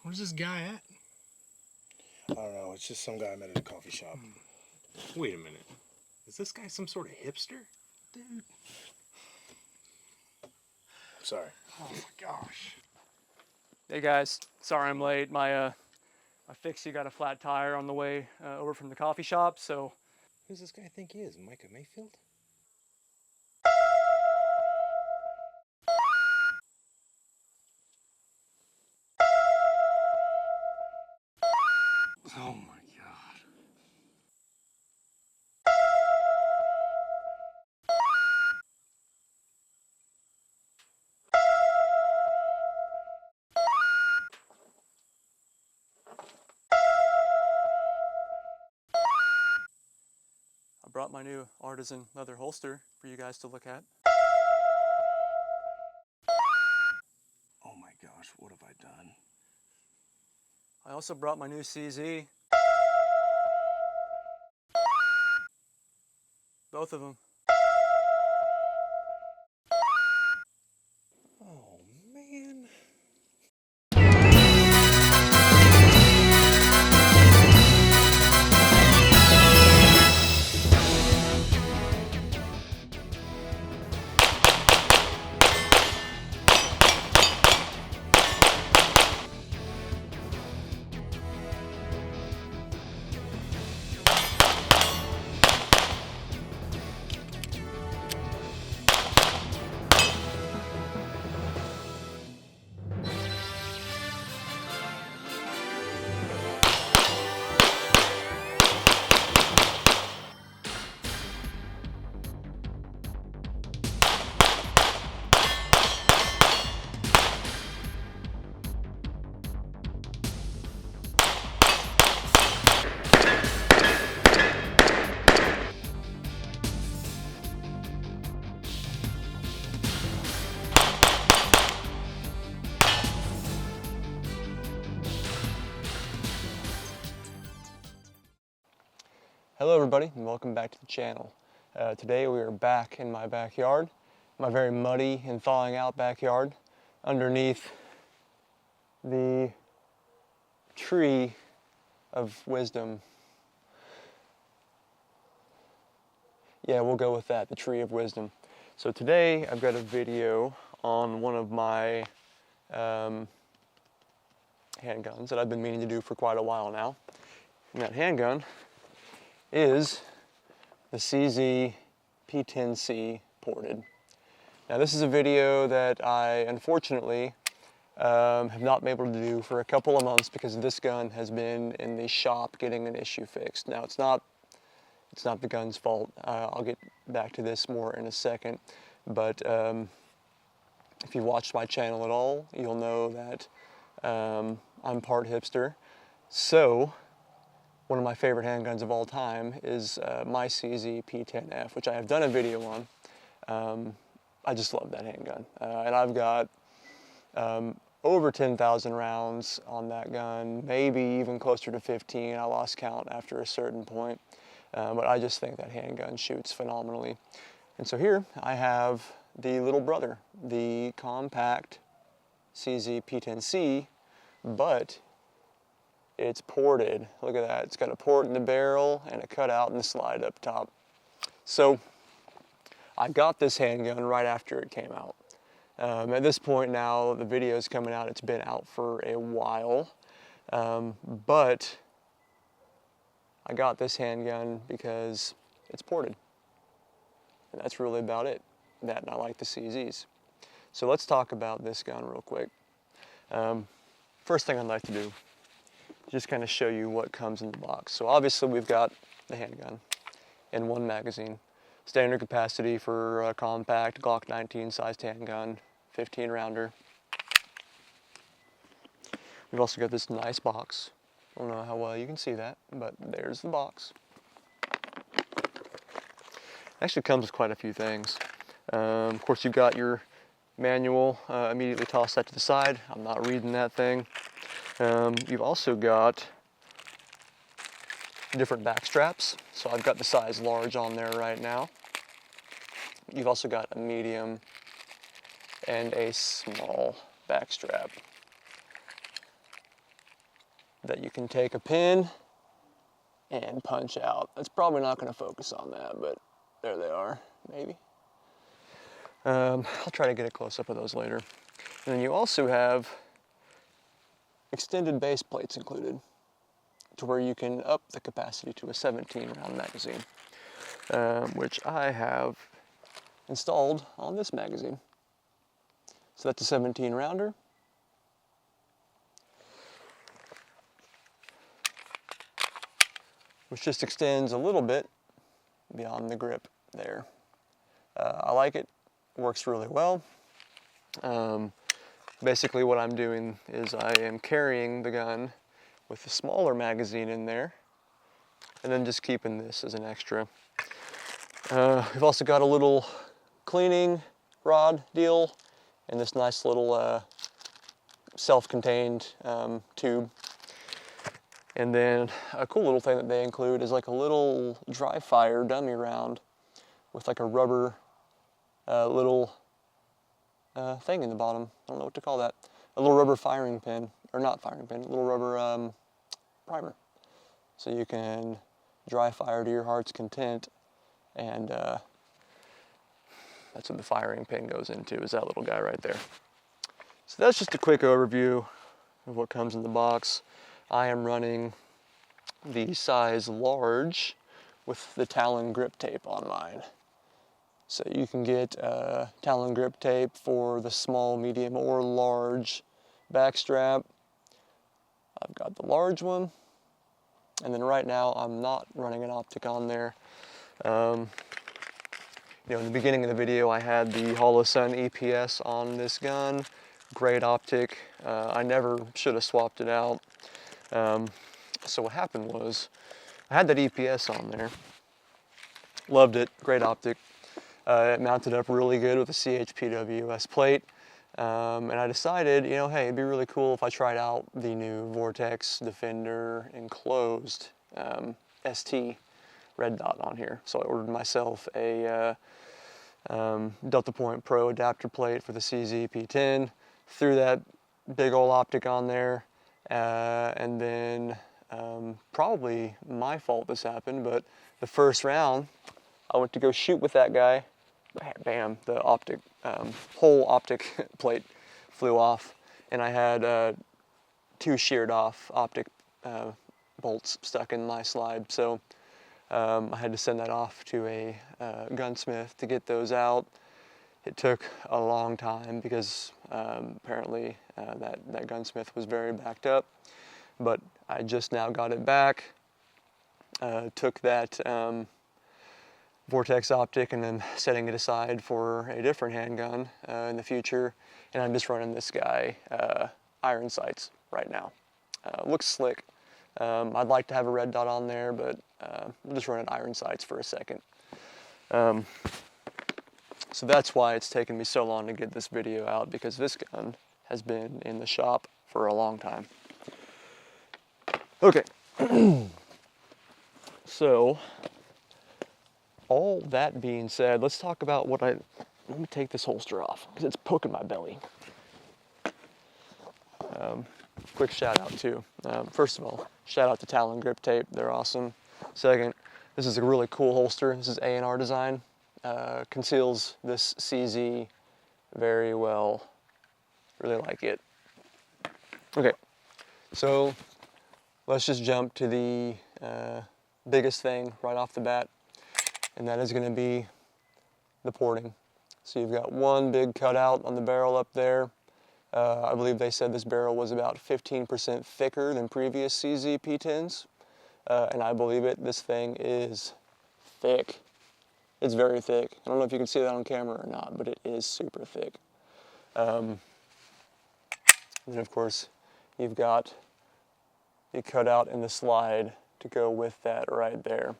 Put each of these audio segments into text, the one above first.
Where's this guy at? I don't know. It's just some guy I met at a coffee shop. Wait a minute. Is this guy some sort of hipster? Dude. Sorry. Oh my gosh. Hey guys, sorry I'm late. My fixie got a flat tire on the way over from the coffee shop, so. Who's this guy think he is? Micah Mayfield? Oh my god. I brought my new artisan leather holster for you guys to look at. Oh my gosh, what have I done? I also brought my new CZ. Both of them. Oh, man. Hello everybody and welcome back to the channel. Today we are back in my backyard, my very muddy and thawing out backyard, underneath the tree of wisdom. Yeah, we'll go with that, the tree of wisdom. So today I've got a video on one of my handguns that I've been meaning to do for quite a while now. And that handgun is the CZ P-10C ported. Now this is a video that I unfortunately have not been able to do for a couple of months because this gun has been in the shop getting an issue fixed. Now it's not the gun's fault. I'll get back to this more in a second, but if you've watched my channel at all, you'll know that I'm part hipster. So one of my favorite handguns of all time is my CZ P-10F, which I have done a video on. I just love that handgun. And I've got over 10,000 rounds on that gun, maybe even closer to 15. I lost count after a certain point. But I just think that handgun shoots phenomenally. And so here I have the little brother, the compact CZ P-10C, but it's ported. Look at that. It's got a port in the barrel and a cutout in the slide up top. So I got this handgun right after it came out. At this point now, the video is coming out. It's been out for a while, but I got this handgun because it's ported. And that's really about it. That and I like the CZs. So let's talk about this gun real quick. First thing I'd like to do, just kind of show you what comes in the box. So obviously we've got the handgun in one magazine. Standard capacity for a compact Glock 19 sized handgun, 15 rounder. We've also got this nice box. I don't know how well you can see that, but there's the box. Actually comes with quite a few things. Of course you've got your manual, immediately toss that to the side. I'm not reading that thing. You've also got different back straps. So I've got the size large on there right now. You've also got a medium and a small back strap. that you can take a pin and punch out. It's probably not going to focus on that, but there they are, maybe. I'll try to get a close-up of those later. And then you also have extended base plates included, to where you can up the capacity to a 17-round magazine, which I have installed on this magazine. So that's a 17-rounder. Which just extends a little bit beyond the grip there. I like it, works really well. Basically what I'm doing is I am carrying the gun with a smaller magazine in there, and then just keeping this as an extra. We've also got a little cleaning rod deal and this nice little self-contained tube. And then a cool little thing that they include is like a little dry fire dummy round with like a rubber little thing in the bottom. I don't know what to call that. A little rubber firing pin, or not firing pin, a little rubber primer. So you can dry fire to your heart's content, and that's what the firing pin goes into, is that little guy right there. So that's just a quick overview of what comes in the box. I am running the size large with the Talon grip tape on mine. So you can get Talon grip tape for the small, medium, or large back strap. I've got the large one. And then right now I'm not running an optic on there. You know, in the beginning of the video I had the Holosun EPS on this gun. Great optic. I never should have swapped it out. So what happened was, I had that EPS on there, loved it, great optic. It mounted up really good with a CHPWS plate, and I decided, you know, hey, it'd be really cool if I tried out the new Vortex Defender enclosed ST red dot on here. So I ordered myself a Delta Point Pro adapter plate for the CZ P10, threw that big old optic on there. And then probably my fault this happened, but the first round I went to go shoot with that guy, bam, the optic, whole optic plate flew off, and I had 2 sheared off optic bolts stuck in my slide. So I had to send that off to a gunsmith to get those out. It took a long time because apparently that gunsmith was very backed up, but I just now got it back. Took that Vortex optic and then setting it aside for a different handgun in the future, and I'm just running this guy iron sights right now. Looks slick. I'd like to have a red dot on there, but we'll just run an iron sights for a second. So that's why it's taken me so long to get this video out, because this gun has been in the shop for a long time. Okay, so all that being said, let's talk about let me take this holster off because it's poking my belly. Quick shout out too. First of all, shout out to Talon grip tape, they're awesome. Second, this is a really cool holster. This is A&R design. Conceals this CZ very well. Really like it. Okay, so let's just jump to the biggest thing right off the bat, and that is going to be the porting. So you've got one big cutout on the barrel up there. I believe they said this barrel was about 15% thicker than previous CZ P10s, and I believe it. This thing is thick. It's very thick. I don't know if you can see that on camera or not, but it is super thick. And then of course, you've got the cutout and the slide to go with that right there.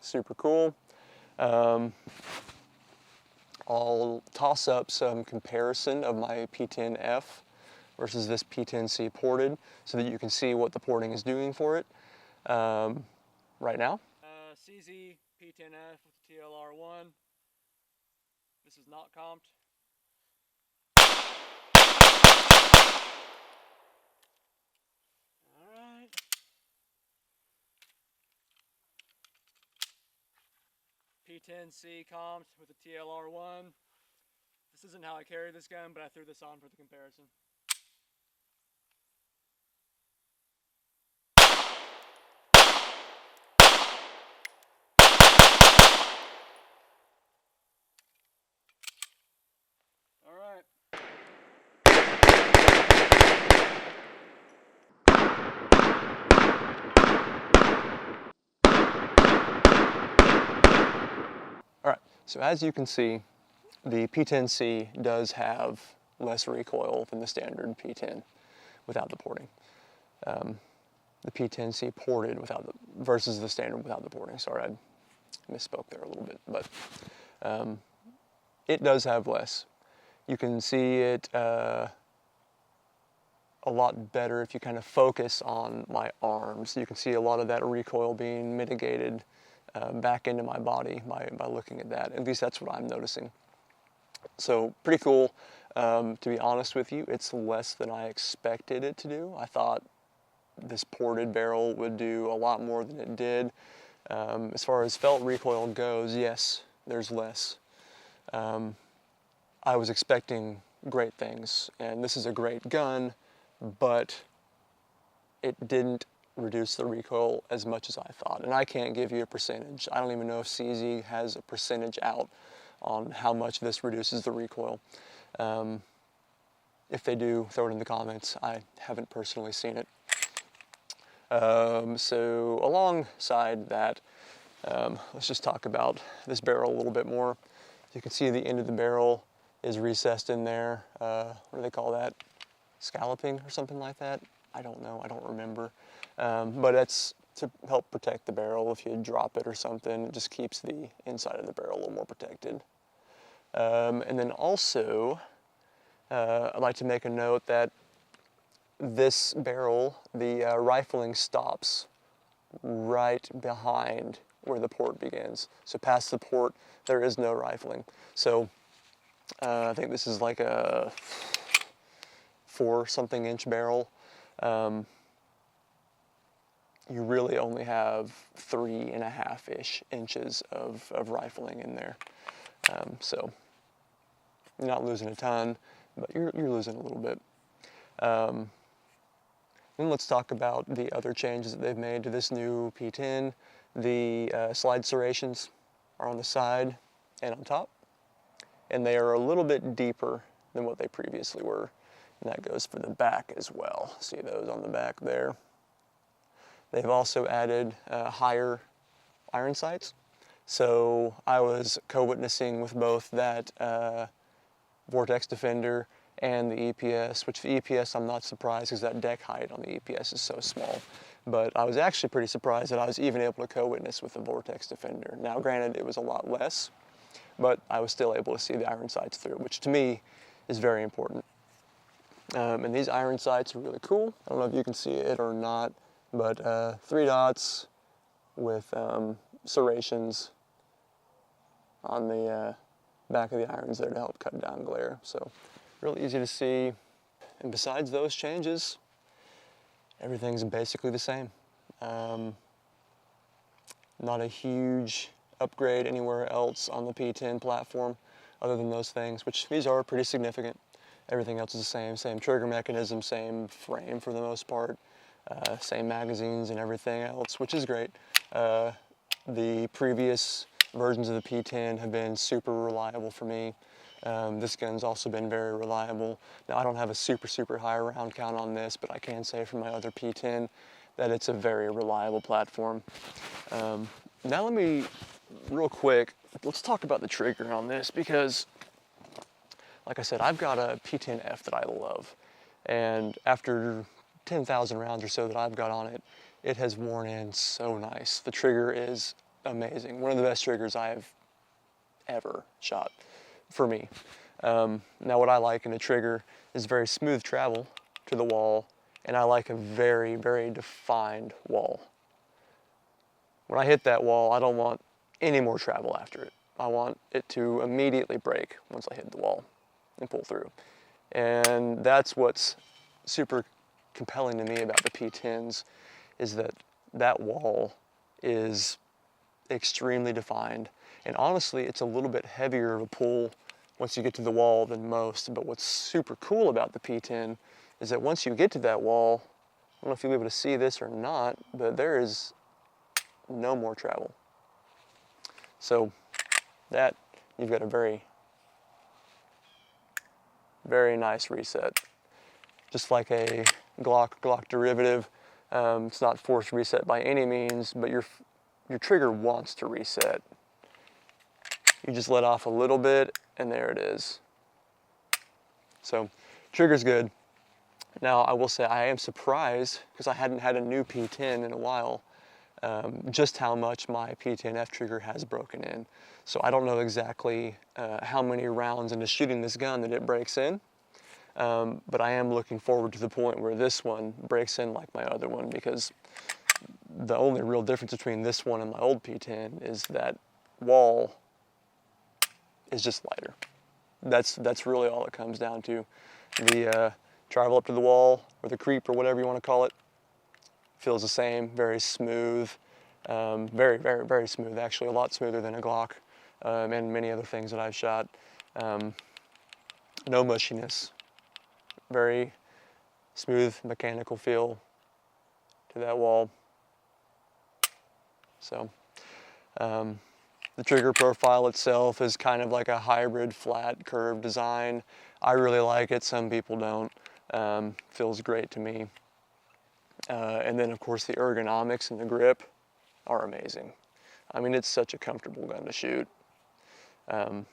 Super cool. I'll toss up some comparison of my P10F versus this P10C ported so that you can see what the porting is doing for it right now. CZ P10F with the TLR1. This is not comped. P-10C comped with a TLR1. This isn't how I carry this gun, but I threw this on for the comparison. All right. All right, so as you can see, the P-10C does have less recoil than the standard P-10 without the porting. The P-10C ported without versus the standard without the porting. Sorry, I misspoke there a little bit, but it does have less. You can see it a lot better if you kind of focus on my arms. You can see a lot of that recoil being mitigated back into my body by looking at that. At least that's what I'm noticing. So pretty cool. To be honest with you, it's less than I expected it to do. I thought this ported barrel would do a lot more than it did. As far as felt recoil goes, yes, there's less. I was expecting great things, and this is a great gun, but it didn't reduce the recoil as much as I thought. And I can't give you a percentage. I don't even know if CZ has a percentage out on how much this reduces the recoil. If they do, throw it in the comments. I haven't personally seen it. So alongside that, let's just talk about this barrel a little bit more. You can see the end of the barrel is recessed in there. What do they call that? Scalloping or something like that? I don't know, I don't remember. But it's to help protect the barrel if you drop it or something. It just keeps the inside of the barrel a little more protected. And then also, I'd like to make a note that this barrel, the rifling stops right behind where the port begins. So past the port, there is no rifling. So I think this is like a 4-something inch barrel. You really only have 3.5-ish inches of rifling in there. So you're not losing a ton, but you're losing a little bit. Then let's talk about the other changes that they've made to this new P10. The slide serrations are on the side and on top, and they are a little bit deeper than what they previously were. And that goes for the back as well. See those on the back there. They've also added higher iron sights. So I was co-witnessing with both that Vortex Defender and the EPS, which the EPS I'm not surprised because that deck height on the EPS is so small. But I was actually pretty surprised that I was even able to co-witness with the Vortex Defender. Now granted, it was a lot less, but I was still able to see the iron sights through, which to me is very important. And these iron sights are really cool. I don't know if you can see it or not, but 3 dots with serrations on the back of the irons there to help cut down glare. So really easy to see. And besides those changes, everything's basically the same. Not a huge upgrade anywhere else on the P10 platform other than those things, which these are pretty significant. Everything else is the same trigger mechanism, same frame for the most part, same magazines and everything else, which is great. The previous versions of the P10 have been super reliable for me. This gun's also been very reliable. Now I don't have a super high round count on this, but I can say from my other P10 that it's a very reliable platform. Now let me, real quick, let's talk about the trigger on this because, like I said, I've got a P10F that I love. And after 10,000 rounds or so that I've got on it, it has worn in so nice. The trigger is amazing. One of the best triggers I've ever shot for me. Now what I like in a trigger is very smooth travel to the wall, and I like a very defined wall. When I hit that wall, I don't want any more travel after it. I want it to immediately break once I hit the wall and pull through. And that's what's super compelling to me about the P10s, is that that wall is extremely defined. And honestly, it's a little bit heavier of a pull once you get to the wall than most. But what's super cool about the P-10 is that once you get to that wall, I don't know if you'll be able to see this or not, but there is no more travel. So that, you've got a very, very nice reset. Just like a Glock derivative, it's not forced reset by any means, but your trigger wants to reset. You just let off a little bit, and there it is. So, trigger's good. Now, I will say I am surprised, because I hadn't had a new P-10 in a while, just how much my P-10F trigger has broken in. So I don't know exactly how many rounds into shooting this gun that it breaks in, but I am looking forward to the point where this one breaks in like my other one, because the only real difference between this one and my old P-10 is that wall is just lighter. That's really all it comes down to. The travel up to the wall, or the creep, or whatever you want to call it, feels the same, very smooth, very, very, very smooth, actually a lot smoother than a Glock, and many other things that I've shot. No mushiness, very smooth mechanical feel to that wall. So, the trigger profile itself is kind of like a hybrid flat curved design. I really like it, some people don't. Feels great to me. And then of course the ergonomics and the grip are amazing. I mean, it's such a comfortable gun to shoot. And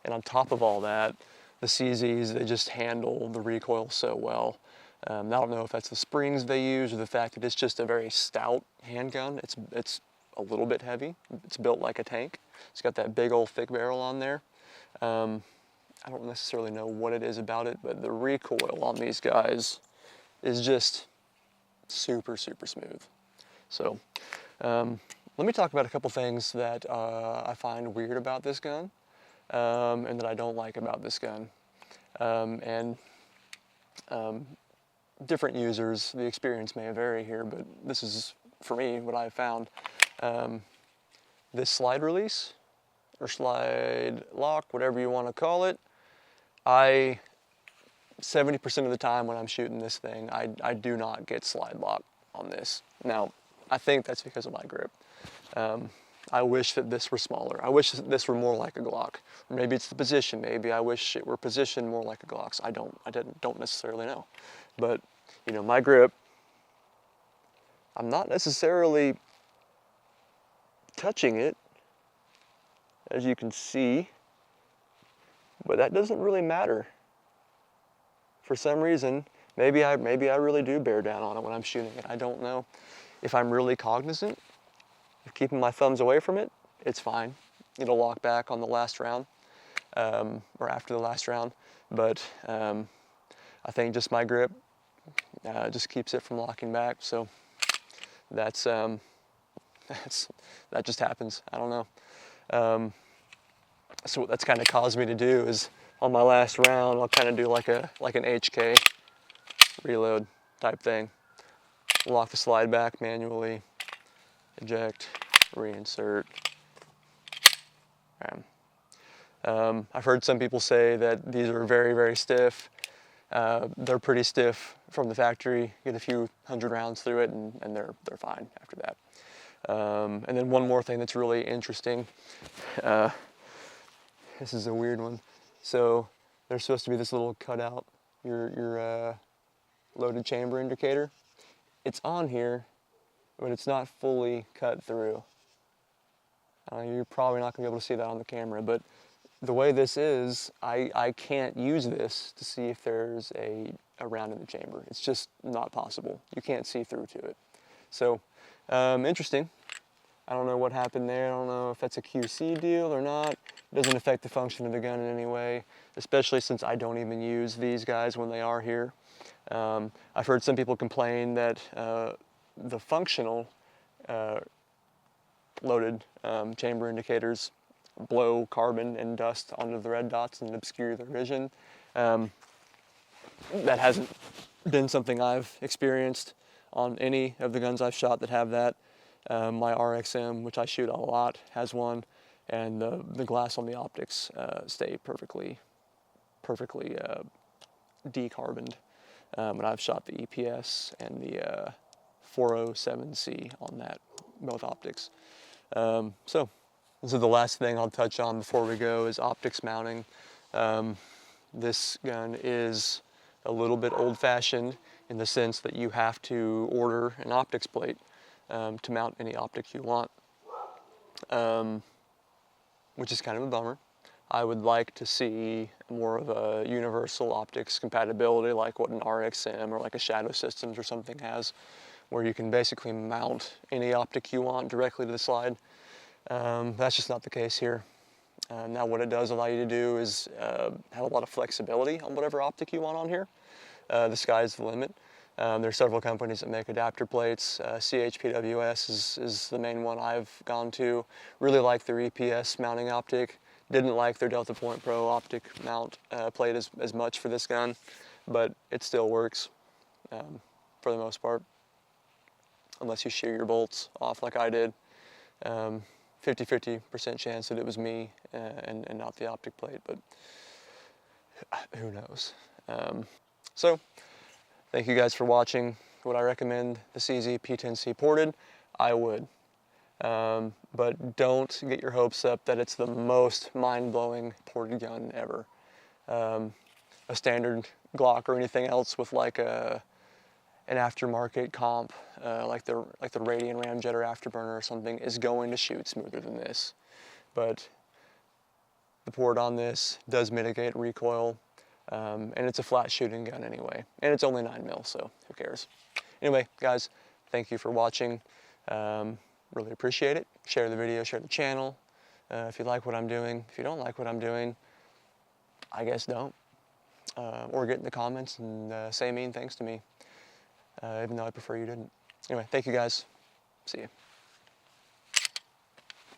on top of all that, the CZs, they just handle the recoil so well. I don't know if that's the springs they use or the fact that it's just a very stout handgun. It's a little bit heavy. It's built like a tank. It's got that big old thick barrel on there. I don't necessarily know what it is about it, but the recoil on these guys is just super, super smooth. So let me talk about a couple things that I find weird about this gun, and that I don't like about this gun. Different users, the experience may vary here, but this is, for me, what I've found. This slide release, or slide lock, whatever you want to call it, 70% of the time when I'm shooting this thing, I do not get slide lock on this. Now, I think that's because of my grip. I wish that this were smaller. I wish that this were more like a Glock. Or maybe it's the position. Maybe I wish it were positioned more like a Glock's. I don't necessarily know. But, you know, my grip, I'm not necessarily touching it, as you can see, but that doesn't really matter. For some reason, maybe I really do bear down on it when I'm shooting it. I don't know. If I'm really cognizant of keeping my thumbs away from it, it's fine. It'll lock back on the last round, or after the last round. But I think just my grip just keeps it from locking back. So that just happens. I don't know. So what that's kind of caused me to do is, on my last round, I'll kind of do like an HK reload type thing. Lock the slide back manually, eject, reinsert. I've heard some people say that these are very, very stiff. They're pretty stiff from the factory. Get a few hundred rounds through it, and they're fine after that. And then one more thing that's really interesting. This is a weird one. So there's supposed to be this little cutout, your loaded chamber indicator. It's on here, but it's not fully cut through. You're probably not going to be able to see that on the camera, but the way this is, I can't use this to see if there's a round in the chamber. It's just not possible. You can't see through to it. So, interesting. I don't know what happened there. I don't know if that's a QC deal or not. It doesn't affect the function of the gun in any way, especially since I don't even use these guys when they are here. I've heard some people complain that the functional loaded chamber indicators blow carbon and dust onto the red dots and obscure their vision. That hasn't been something I've experienced on any of the guns I've shot that have that. My RXM, which I shoot a lot, has one, and the glass on the optics stay perfectly decarboned. And I've shot the EPS and the 407C on that, both optics. So this is the last thing I'll touch on before we go is optics mounting. This gun is a little bit old-fashioned in the sense that you have to order an optics plate to mount any optic you want, which is kind of a bummer. I would like to see more of a universal optics compatibility like what an RXM or like a Shadow Systems or something has, where you can basically mount any optic you want directly to the slide. That's just not the case here. Now what it does allow you to do is have a lot of flexibility on whatever optic you want on here. The sky's the limit. There's several companies that make adapter plates. CHPWS is the main one I've gone to. Really like their EPS mounting optic. Didn't like their Delta Point Pro optic mount plate as much for this gun, but it still works for the most part, unless you shear your bolts off like I did. 50% chance that it was me and not the optic plate, but who knows. So, thank you guys for watching. Would I recommend the CZ P-10C ported? I would. But don't get your hopes up that it's the most mind-blowing ported gun ever. A standard Glock or anything else with like an aftermarket comp, like the Radian Ramjet or Afterburner or something, is going to shoot smoother than this. But the port on this does mitigate recoil, and it's a flat shooting gun anyway. And it's only 9mm, so who cares? Anyway, guys, thank you for watching. Really appreciate it. Share the video, share the channel. If you like what I'm doing. If you don't like what I'm doing, I guess don't. Or get in the comments and say mean things to me, even though I prefer you didn't. Anyway, thank you guys. See you.